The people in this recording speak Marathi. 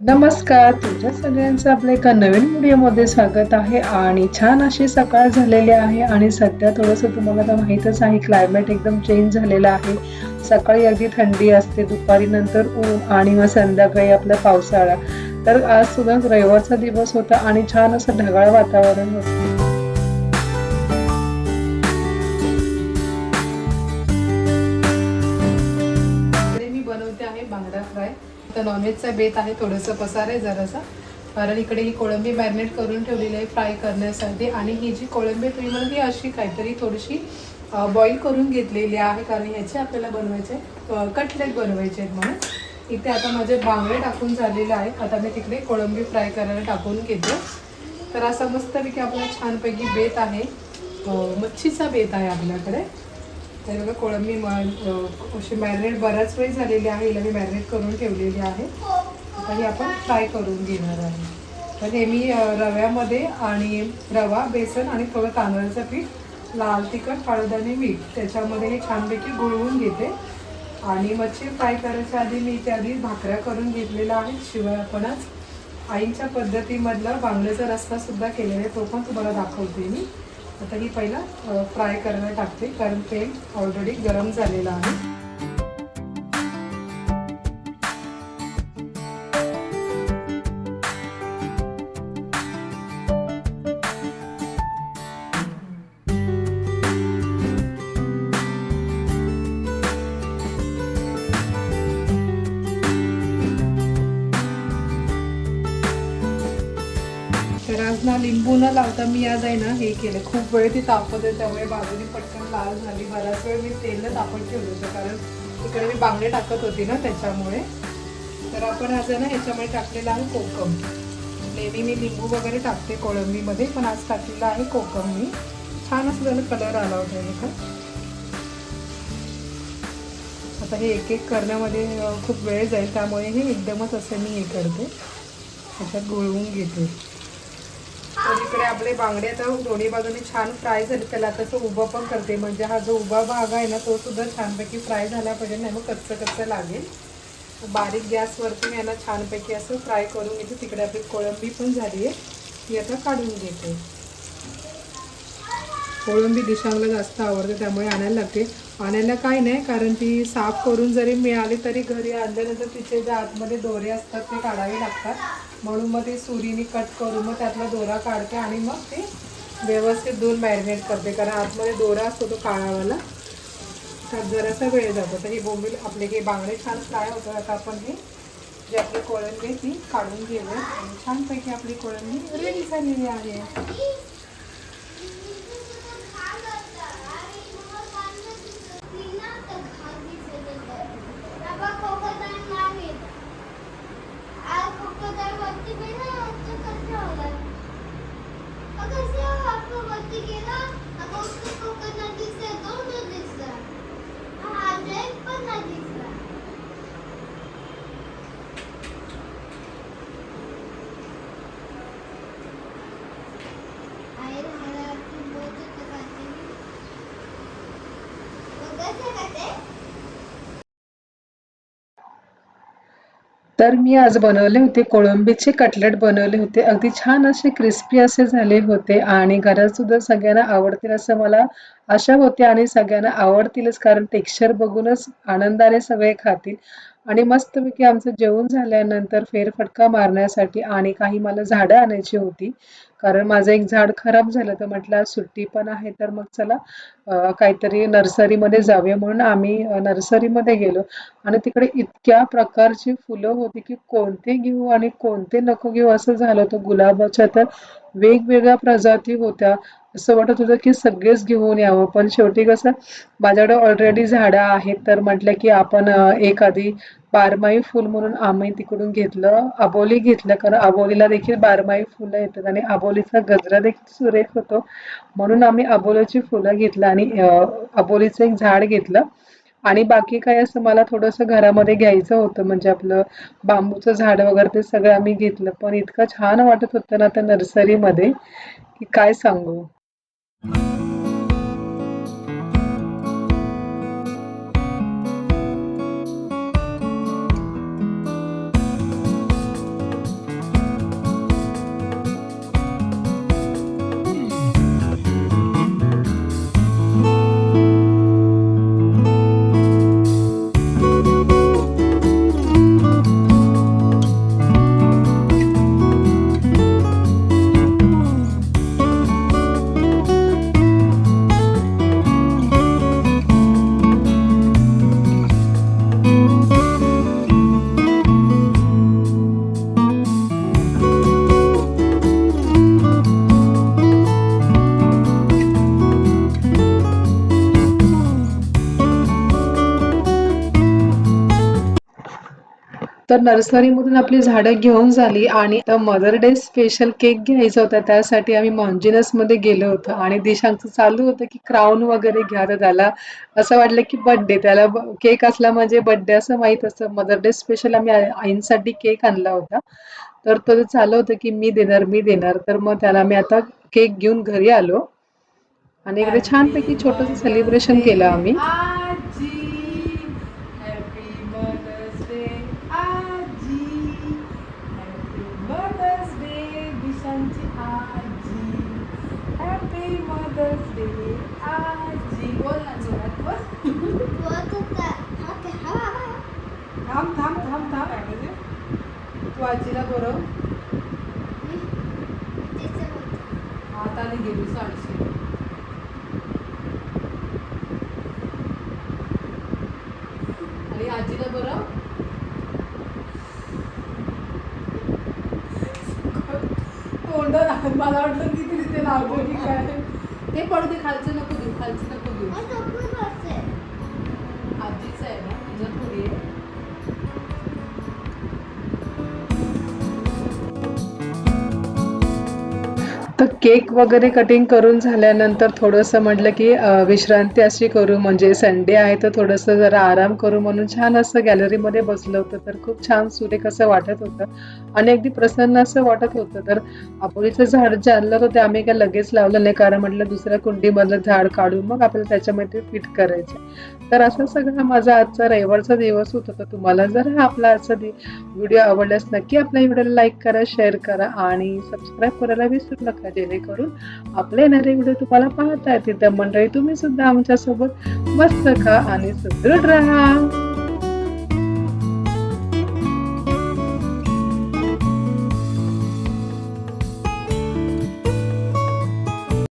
नमस्कार, तुमच्या सगळ्यांचं आपल्या एका नवीन व्हिडिओमध्ये स्वागत आहे आणि छान अशी सकाळ झालेली आहे आणि सध्या थोडंसं तुम्हाला तर माहीतच आहे क्लायमेट एकदम चेंज झालेलं आहे. सकाळी अगदी थंडी असते, दुपारी नंतर ऊन आणि मग संध्याकाळी आपला पावसाळा. तर आज सुद्धा रविवारचा दिवस होता आणि छान असं ढगाळ वातावरण होतं. इकडे मी बनवते आहे बांगडा फ्राय. तर नॉनव्हेजचा बेत आहे, थोडंसं पसार आहे जरासा, कारण इकडे ही कोळंबी मॅरिनेट करून ठेवलेली आहे फ्राय करण्यासाठी. आणि ही जी कोळंबी तुम्ही मला ही अशी काहीतरी थोडीशी बॉईल करून घेतलेली आहे, कारण ह्याचे आपल्याला बनवायचे कटलेट बनवायचे आहेत म्हणून. इथे आता माझे बांगडे टाकून झालेले आहेत. आता मी तिकडे कोळंबी फ्राय करायला टाकून घेते. तर असा मस्तपैकी आपला छानपैकी बेत आहे, मच्छीचा बेत आहे आपल्याकडे. तर बघा कोळंबी अशी मॅरिनेट बराच वेळ झालेली आहे, हिला मी मॅरिनेट करून ठेवलेली आहे. आता ही आपण फ्राय करून घेणार आहे. तर हे मी रव्यामध्ये आणि रवा, बेसन आणि थोडं तांदळाचं पीठ, लाल तिखट, हळद आणि मीठ त्याच्यामध्ये हे छानपैकी गुळवून घेते. आणि मच्छी फ्राय करायच्या आधी मी इथे आधी भाकऱ्या करून घेतलेला आहे. शिवाय आपण आज आईंच्या पद्धतीमधला बांगड्याचा रस्सासुद्धा केलेला आहे, तो पण तुम्हाला दाखवते मी. आता ही पहिला फ्राय करायला टाकते, कारण तेल ऑलरेडी गरम झालेलं आहे. तर आज ना लिंबू न लावता मी आज आहे ना हे केलं. खूप वेळ ती तापत आहे, त्यामुळे बाजूने पटकन लाल झाली. बराच वेळ मी तेलनं तापत ठेवलं होतं, कारण इकडे मी बांगडे टाकत होती ना त्याच्यामुळे. तर आपण आज आहे ना ह्याच्यामध्ये टाकलेलं आहे कोकम. नेहमी मी लिंबू वगैरे टाकते कोळंबीमध्ये, पण आज टाकलेलं आहे कोकम मी. छान असं त्याला कलर आला होता का. आता हे एक एक करण्यामध्ये खूप वेळ जाईल, त्यामुळे हे एकदमच असं मी हे करते, ह्याच्यात गुळवून घेते. तर इकडे आपले बांगडे आता दोन्ही बाजूने छान फ्राय झाले. त्याला आता तो उभा पण करते, म्हणजे हा जो उभा भाग आहे ना तो सुद्धा छानपैकी फ्राय झाला पाहिजे, नाही मग कच्चं कच्चं लागेल. बारीक गॅसवरती मी यांना छानपैकी असं फ्राय करून घेते. तिकडे आपली कोळंबी पण झाली आहे, ती आता काढून घेते. कोळंबी दिशांना जास्त आवडते, त्यामुळे आणायला लागते. आणायला काय नाही, कारण ती साफ करून जरी मिळाली तरी घरी आणल्यानंतर तिचे जे आतमध्ये दोरे असतात ते काढावे लागतात. म्हणून मग ते सुरीने कट करून मग त्यातला दोरा काढते आणि मग ते व्यवस्थित धुवून मॅरिनेट करते, कारण आतमध्ये दोरा असतो तो काढावाला, त्यात जरासा वेळ जातो. तर हे बोंबील आपले हे बांगडे छान फ्राय होतात. आता आपण हे जे आपली कोळंबी ती काढून घेऊया आणि छानपैकी आपली कोळंबी रेडी झालेली आहे. तर मी आज बनवले होते कोळंबीचे कटलेट बनवले होते. अगदी छान असे क्रिस्पी असे झाले होते आणि घरात सुद्धा सगळ्यांना आवडतील असं मला आशा होती आणि सगळ्यांना आवडतीलच, कारण टेक्स्चर बघूनच आनंदाने सगळे खातील. आणि मस्तपैकी आमचं जेवण झाल्यानंतर फेरफटका मारण्यासाठी आणि काही मला झाडं आणायची होती, कारण माझं एक झाड खराब झालं. तर म्हटलं आज सुट्टी पण आहे, तर मग चला काहीतरी नर्सरीमध्ये जाऊया, म्हणून आम्ही नर्सरीमध्ये गेलो. आणि तिकडे इतक्या प्रकारची फुलं होती की कोणते घेऊ आणि कोणते नको घेऊ असं झालं होतं. गुलाबाच्या तर वेगवेगळ्या प्रजाती होत्या. असं वाटत होतं की सगळेच घेऊन यावं, पण शेवटी कसं माझ्याकडे ऑलरेडी झाडं आहेत, तर म्हटलं की आपण एखादी बारमाही फुल म्हणून आम्ही तिकडून घेतलं, अबोली घेतलं, कारण अबोलीला देखील बारमाही फुलं येतात आणि अबोलीचा गजरा देखील सुरेख होतो. म्हणून आम्ही अबोलीची फुलं घेतलं आणि अबोलीचं एक झाड घेतलं. आणि बाकी काय असं मला थोडंसं घरामध्ये घ्यायचं होतं, म्हणजे आपलं बांबूचं झाड वगैरे ते सगळं आम्ही घेतलं. पण इतकं छान वाटत होतं ना त्या नर्सरीमध्ये की काय सांगू. तर नर्सरीमधून आपली झाडं घेऊन झाली आणि आता मदर डे स्पेशल केक घ्यायचा होता. त्यासाठी आम्ही मॉन्जिनसमध्ये गेलो होतो आणि दिशांचं चालू होतं की क्राउन वगैरे घ्या. तर त्याला असं वाटलं की बर्थडे, त्याला केक असला म्हणजे बर्थडे असं माहीत असतं. मदर डे स्पेशल आम्ही आईंसाठी केक आणला होता. तर तो चालू होतं की मी देणार, मी देणार. तर मग त्याला मी आता केक घेऊन घरी आलो आणि इकडे छानपैकी हॅपी छोटंसं मदर्स सेलिब्रेशन केलं डे आम्ही. आजी. हॅपी मदर्स डे आजी. हॅपी मदर्स डे दिशांची आजी. हॅपी मदर्स डे आजी. बोल ना जोरात बोल. थांब थांब थांब थांब म्हणजे तू आजीला बरं हाताने गेली सांगशील. आणि आजीला बरं तोंडात मला वाटलं की तिथे ते लावतो की काय. ते पडू दे, खालचं नको देऊ, खालचं नको देऊ. आजीचं आहे ना तुझ्या थोडी आहे. तर केक वगैरे कटिंग करून झाल्यानंतर थोडंसं म्हटलं की विश्रांती अशी करू, म्हणजे संडे आहे तर थोडंसं जरा आराम करू म्हणून छान असं गॅलरीमध्ये बसलं होतं. तर खूप छान सुरेख असं वाटत होतं आणि अगदी प्रसन्न असं वाटत होतं. तर आपोळीचं झाड जे आणलं होतं ते आम्ही काय लगेच लावलं नाही, कारण म्हटलं दुसऱ्या कुंडीमधलं झाड काढून मग आपल्याला त्याच्यामध्ये फिट करायचं. तर असा सगळा माझा आजचा रविवारचा दिवस होता. तर तुम्हाला जर हा आपला आजचा व्हिडिओ आवडल्यास नक्की आपल्या व्हिडिओला लाईक करा, शेअर करा आणि सबस्क्राईब करायला विसरू नका, जेणेकरून आपले येणारे व्हिडिओ तुम्हाला पाहता येतील. तर मंडळी, तुम्ही सुद्धा आमच्यासोबत मस्त खा आणि सुदृढ राहा.